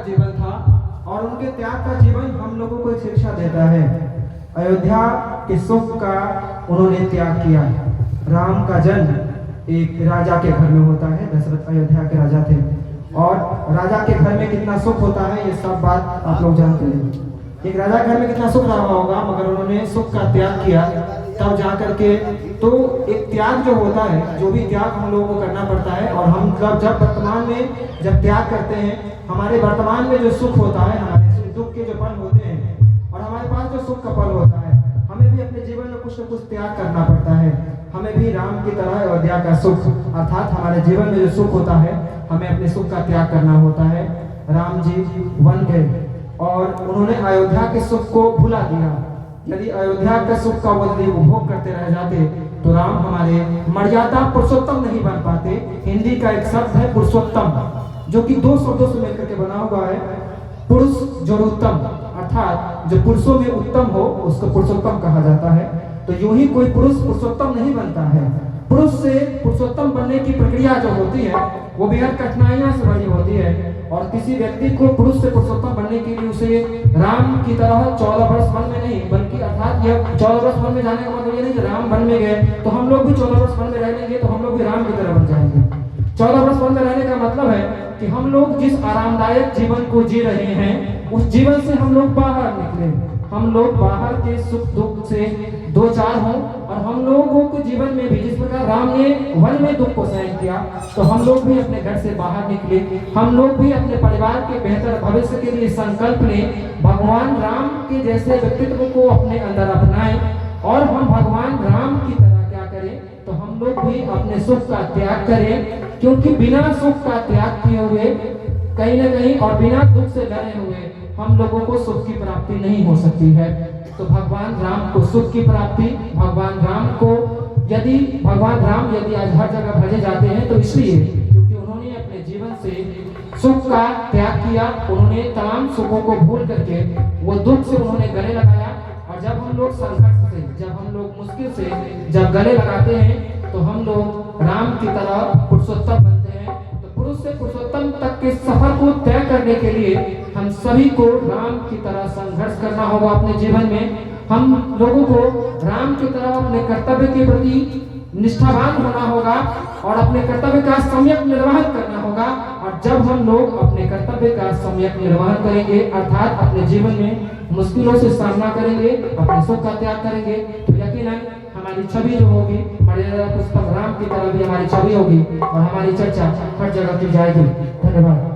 जीवन था और उनके त्याग का जीवन हम लोगों को एक शिक्षा देता है। अयोध्या के सुख का उन्होंने त्याग किया। राम का जन्म एक राजा के घर में होता है। दशरथ अयोध्या के राजा थे और राजा के घर में कितना सुख होता है ये सब बात आप लोग जानते हैं। एक राजा घर में कितना सुख रहा होगा, मगर उन्होंने सुख का त्याग किया तब जाकर के। तो एक त्याग जो होता है, जो भी त्याग हम लोगों को करना पड़ता है, और हम जब वर्तमान में जब त्याग करते हैं, हमारे वर्तमान में जो सुख होता है, हमारे दुख के जो पल होते हैं और हमारे पास जो सुख का पल होता है, हमें भी अपने जीवन में कुछ न कुछ त्याग करना पड़ता है। हमें भी राम की तरह अयोध्या का सुख अर्थात हमारे जीवन में जो सुख होता है, हमें अपने सुख का त्याग करना होता है। राम जी वन गए और उन्होंने अयोध्या के सुख को भुला दिया। यदि अयोध्या के सुख का वो यदि उपभोग करते रह जाते तो राम हमारे मर्यादा पुरुषोत्तम नहीं बन पाते। हिंदी का एक शब्द है पुरुषोत्तम, जो कि दो शब्दों से मिलकर के बना हुआ है। पुरुष जोड़ोत्तम, अर्थात जो पुरुषों में उत्तम हो उसको पुरुषोत्तम कहा जाता है। तो यूं ही कोई पुरुष पुरुषोत्तम नहीं बनता है। पुरुष से पुरुषोत्तम बनने की प्रक्रिया जो होती है वो बेहद कठिनाइयों से भरी होती है। और किसी व्यक्ति को पुरुष से पुरुषोत्तम बनने के लिए उसे राम की तरह 14 वर्ष वन में नहीं, बल्कि अर्थात यह 14 वर्ष वन में जाने का मतलब ये नहीं कि राम वन में गए तो हम लोग भी 14 वर्ष वन में रह लेंगे तो हम लोग भी राम की तरह बन जाएंगे। 14 वर्ष वन में रहने का मतलब है कि हम लोग जिस आरामदायक जीवन को जी रहे हैं उस जीवन से हम लोग बाहर निकले। हम लोग बाहर के सुख दुख से दो चार हों और हम लोगों के जीवन में भी जिस प्रकार राम ने वन में दुख को सहन किया तो हम लोग भी अपने घर से बाहर निकले। हम लोग भी अपने परिवार के बेहतर भविष्य के लिए संकल्प लें, भगवान राम के जैसे व्यक्तित्व को अपने अंदर अपनाएं और हम भगवान राम की तरह क्या करें तो हम लोग भी अपने सुख का त्याग करें। क्योंकि बिना सुख का त्याग किए हुए कहीं न कहीं और बिना दुख से लड़े हुए हम लोगों को सुख की प्राप्ति नहीं हो सकती है। तो भगवान राम को सुख की प्राप्ति, भगवान राम को भगवान राम यदि आज हर जगह भजे जाते हैं तो इसलिए क्योंकि उन्होंने अपने जीवन से सुख का त्याग किया। उन्होंने तमाम सुखों को भूल करके वो दुख से उन्होंने गले लगाया। और जब हम लोग संघर्ष से, जब हम लोग मुश्किल से जब गले लगाते हैं तो हम लोग राम की तरह पुरुषोत्तम बनते हैं। तो पुरुष से पुरुषोत्तम तक के सफर को तय करने के लिए हम सभी को राम की तरह संघर्ष करना होगा अपने जीवन में। हम लोगों को राम की तरह अपने कर्तव्य के प्रति निष्ठावान होना होगा और अपने कर्तव्य का सम्यक निर्वहन करना होगा। और जब हम लोग अपने कर्तव्य का सम्यक निर्वहन करेंगे अर्थात अपने जीवन में मुश्किलों से सामना करेंगे, अपने सुख का त्याग करेंगे, तो यकीनन हमारी छवि जो होगी मर्यादा पुष्पक राम की तरह भी हमारी छवि होगी और हमारी चर्चा हर जगह की जाएगी। धन्यवाद।